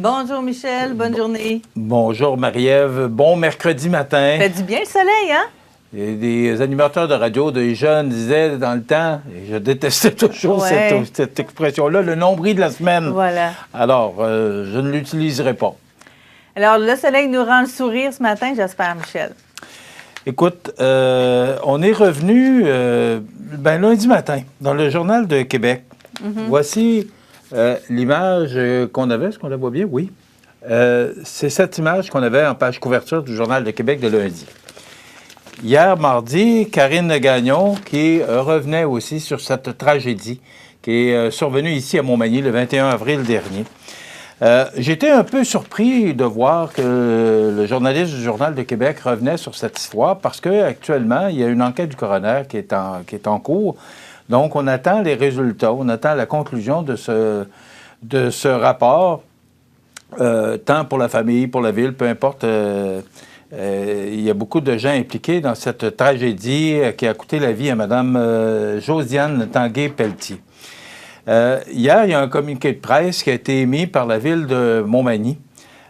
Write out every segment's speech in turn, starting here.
Bonjour Michel, bonne journée. Bonjour Marie-Ève, bon mercredi matin. Fait du bien le soleil, hein? Et des animateurs de radio, des jeunes disaient dans le temps, et je détestais toujours cette expression-là, le nombril de la semaine. Voilà. Alors, je ne l'utiliserai pas. Alors, le soleil nous rend le sourire ce matin, j'espère, Michel. Écoute, on est revenu lundi matin dans le Journal de Québec. Voici l'image qu'on avait. Est-ce qu'on la voit bien? Oui. C'est cette image qu'on avait en page couverture du Journal de Québec de lundi. Hier, mardi, Karine Gagnon, qui revenait aussi sur cette tragédie qui est survenue ici à Montmagny le 21 avril dernier. J'étais un peu surpris de voir que le journaliste du Journal de Québec revenait sur cette histoire parce qu'actuellement, il y a une enquête du coroner qui est en cours. Donc, on attend les résultats, on attend la conclusion de ce rapport, tant pour la famille, pour la ville, peu importe. Il y a beaucoup de gens impliqués dans cette tragédie qui a coûté la vie à Mme Josiane Tanguay-Pelletier. Hier, il y a un communiqué de presse qui a été émis par la ville de Montmagny.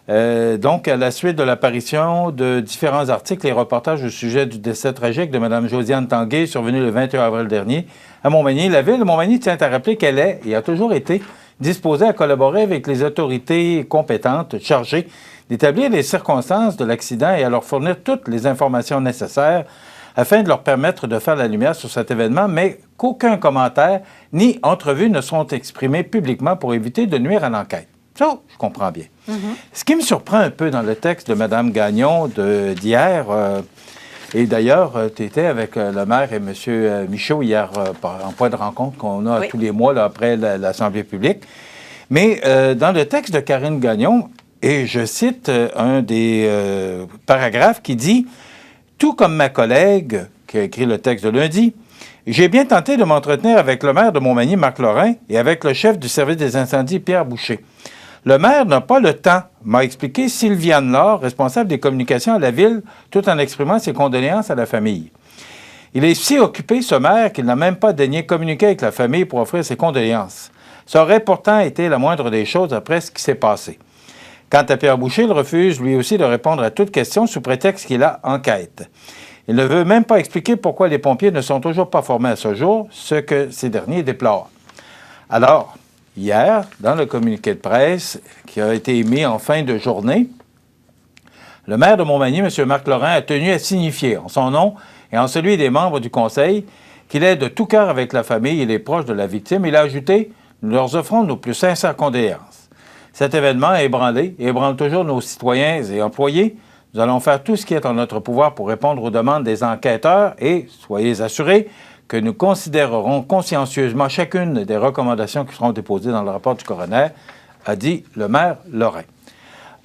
Donc, à la suite de l'apparition de différents articles et reportages au sujet du décès tragique de Mme Josiane Tanguay, survenu le 21 avril dernier à Montmagny, la ville de Montmagny tient à rappeler qu'elle est et a toujours été disposée à collaborer avec les autorités compétentes chargées d'établir les circonstances de l'accident et à leur fournir toutes les informations nécessaires afin de leur permettre de faire la lumière sur cet événement, mais qu'aucun commentaire ni entrevue ne sont exprimés publiquement pour éviter de nuire à l'enquête. Ça, je comprends bien. Ce qui me surprend un peu dans le texte de Mme Gagnon d'hier, et d'ailleurs, tu étais avec le maire et M. Michaud hier en point de rencontre qu'on a tous les mois là, après l'Assemblée publique, mais dans le texte de Karine Gagnon, et je cite un des paragraphes qui dit « Tout comme ma collègue qui a écrit le texte de lundi, j'ai bien tenté de m'entretenir avec le maire de Montmagny, Marc Lorrain, et avec le chef du service des incendies, Pierre Boucher. Le maire n'a pas le temps, m'a expliqué Sylviane Laure, responsable des communications à la ville, tout en exprimant ses condoléances à la famille. Il est si occupé, ce maire, qu'il n'a même pas daigné communiquer avec la famille pour offrir ses condoléances. Ça aurait pourtant été la moindre des choses après ce qui s'est passé. Quant à Pierre Boucher, il refuse lui aussi de répondre à toute question sous prétexte qu'il a enquête. Il ne veut même pas expliquer pourquoi les pompiers ne sont toujours pas formés à ce jour, ce que ces derniers déplorent. Alors, hier, dans le communiqué de presse qui a été émis en fin de journée, le maire de Montmagny, M. Marc Lorrain, a tenu à signifier en son nom et en celui des membres du conseil qu'il est de tout cœur avec la famille et les proches de la victime. Il a ajouté « Nous leur offrons nos plus sincères condoléances. Cet événement a ébranlé et ébranle toujours nos citoyens et employés. Nous allons faire tout ce qui est en notre pouvoir pour répondre aux demandes des enquêteurs et, soyez assurés, que nous considérerons consciencieusement chacune des recommandations qui seront déposées dans le rapport du coroner, a dit le maire Lorrain.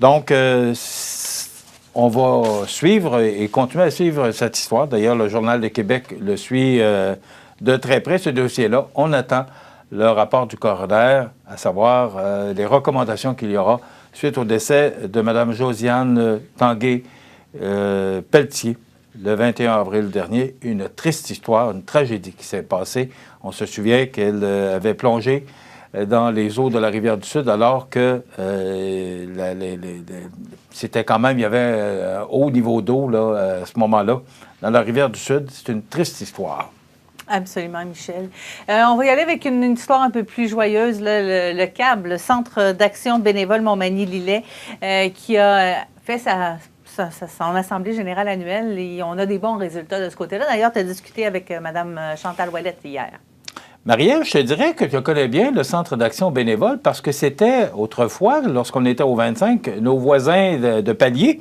Donc, on va suivre et continuer à suivre cette histoire. D'ailleurs, le Journal de Québec le suit de très près, ce dossier-là. On attend le rapport du coroner, à savoir les recommandations qu'il y aura suite au décès de Mme Josiane Tanguay-Pelletier le 21 avril dernier. Une triste histoire, une tragédie qui s'est passée. On se souvient qu'elle avait plongé dans les eaux de la Rivière-du-Sud alors que c'était quand même, il y avait un haut niveau d'eau là, à ce moment-là dans la Rivière-du-Sud. C'est une triste histoire. Absolument, Michel. On va y aller avec une histoire un peu plus joyeuse. Là, le CAB, le Centre d'action bénévole Montmagny-Lillet, qui a fait son assemblée générale annuelle et on a des bons résultats de ce côté-là. D'ailleurs, tu as discuté avec Mme Chantal Ouellette hier. Marie-Ève, je te dirais que tu connais bien le Centre d'action bénévole parce que c'était autrefois, lorsqu'on était au 25, nos voisins de palier.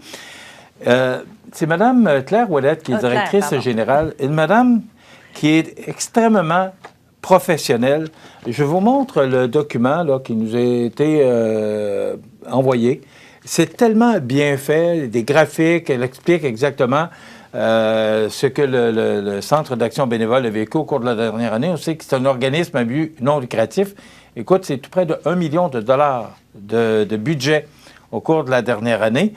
C'est Mme Claire Ouellette qui est directrice générale. Une madame qui est extrêmement professionnelle. Je vous montre le document là, qui nous a été envoyé. C'est tellement bien fait, des graphiques, elle explique exactement ce que le Centre d'action bénévole a vécu au cours de la dernière année. On sait que c'est un organisme à but non lucratif. Écoute, c'est tout près de 1 million de dollars de budget au cours de la dernière année.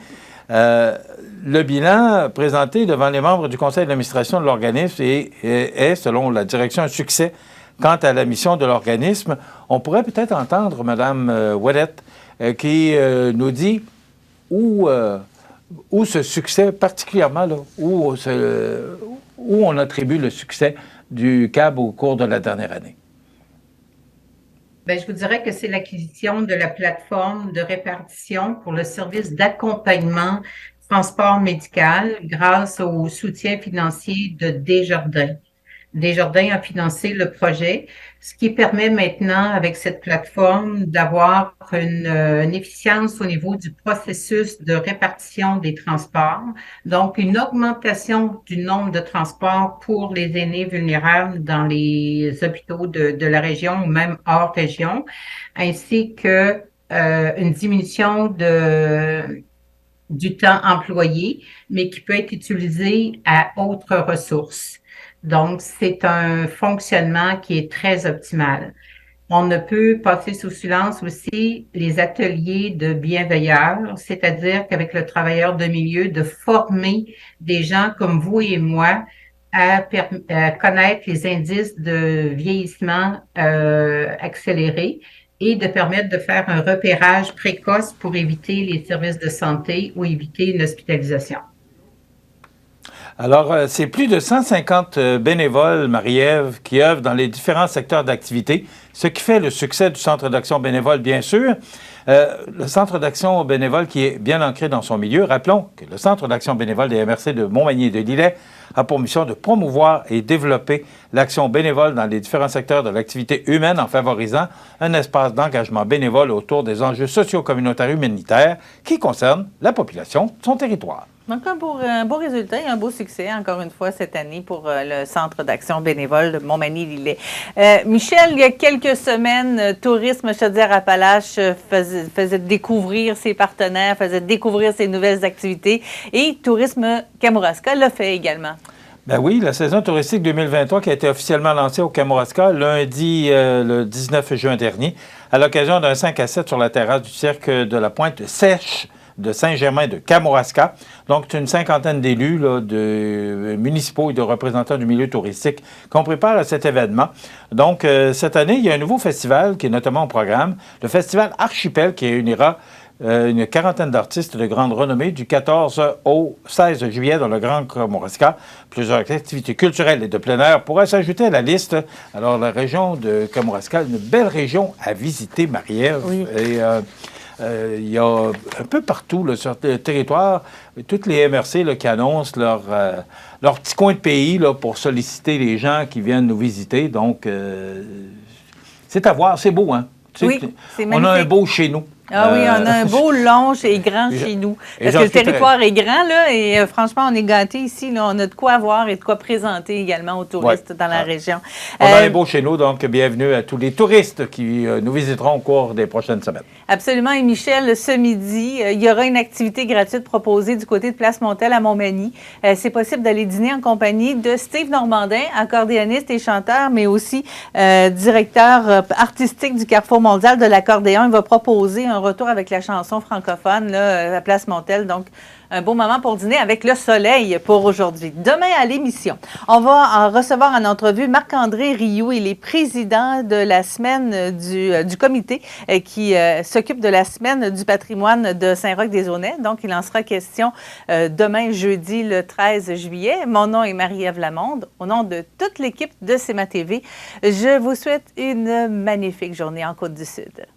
Le bilan présenté devant les membres du conseil d'administration de l'organisme est, selon la direction, un succès quant à la mission de l'organisme. On pourrait peut-être entendre Mme Ouellette qui nous dit où ce succès, particulièrement, là, où on attribue le succès du CAB au cours de la dernière année. Bien, je vous dirais que c'est l'acquisition de la plateforme de répartition pour le service d'accompagnement transport médical grâce au soutien financier de Desjardins. Desjardins a financé le projet, ce qui permet maintenant, avec cette plateforme, d'avoir une efficience au niveau du processus de répartition des transports, donc une augmentation du nombre de transports pour les aînés vulnérables dans les hôpitaux de la région ou même hors région, ainsi que une diminution du temps employé, mais qui peut être utilisé à autres ressources. Donc, c'est un fonctionnement qui est très optimal. On ne peut passer sous silence aussi les ateliers de bienveilleurs, c'est-à-dire qu'avec le travailleur de milieu, de former des gens comme vous et moi à connaître les indices de vieillissement accéléré et de permettre de faire un repérage précoce pour éviter les services de santé ou éviter une hospitalisation. Alors, c'est plus de 150 bénévoles, Marie-Ève, qui œuvrent dans les différents secteurs d'activité, ce qui fait le succès du Centre d'action bénévole, bien sûr. Le Centre d'action bénévole qui est bien ancré dans son milieu. Rappelons que le Centre d'action bénévole des MRC de Montmagny et de Lillet a pour mission de promouvoir et développer l'action bénévole dans les différents secteurs de l'activité humaine en favorisant un espace d'engagement bénévole autour des enjeux socio-communautaires humanitaires qui concernent la population de son territoire. Donc, un beau résultat et un beau succès, encore une fois, cette année pour le Centre d'action bénévole de Montmagny-Lillet. Michel, il y a quelques semaines, Tourisme Chaudière-Appalaches faisait découvrir ses partenaires, faisait découvrir ses nouvelles activités et Tourisme Kamouraska l'a fait également. Ben oui, la saison touristique 2023 qui a été officiellement lancée au Kamouraska lundi le 19 juin dernier à l'occasion d'un 5 à 7 sur la terrasse du cirque de la Pointe Sèche de Saint-Germain de Kamouraska. Donc, c'est une cinquantaine d'élus de municipaux et de représentants du milieu touristique qu'on prépare à cet événement. Donc, cette année, il y a un nouveau festival qui est notamment au programme, le festival Archipel qui réunira une quarantaine d'artistes de grande renommée du 14 au 16 juillet dans le Grand Kamouraska. Plusieurs activités culturelles et de plein air pourraient s'ajouter à la liste. Alors, la région de Kamouraska, une belle région à visiter, Marie-Ève. Oui. Et il y a un peu partout là, sur le territoire, toutes les MRC là, qui annoncent leur petit coin de pays là, pour solliciter les gens qui viennent nous visiter. Donc, c'est à voir, c'est beau, hein? Oui, c'est magnifique. On a un beau chez nous. Ah oui, on a un beau, long et grand chez nous. Parce que le territoire est grand, là, et franchement, on est gâtés ici. Là, on a de quoi voir et de quoi présenter également aux touristes dans la région. On a un beau chez nous, donc bienvenue à tous les touristes qui nous visiteront au cours des prochaines semaines. Absolument. Et Michel, ce midi, il y aura une activité gratuite proposée du côté de Place Montel à Montmagny. C'est possible d'aller dîner en compagnie de Steve Normandin, accordéoniste et chanteur, mais aussi directeur artistique du Carrefour mondial de l'accordéon. Il va proposer un retour avec la chanson francophone là, à Place Montel. Donc, un beau moment pour dîner avec le soleil pour aujourd'hui. Demain à l'émission, on va en recevoir en entrevue Marc-André Rioux. Il est président de la semaine du comité qui s'occupe de la semaine du patrimoine de Saint-Roch-des-Aunais. Donc, il en sera question demain, jeudi, le 13 juillet. Mon nom est Marie-Ève Lamonde. Au nom de toute l'équipe de CMA TV, je vous souhaite une magnifique journée en Côte-du-Sud.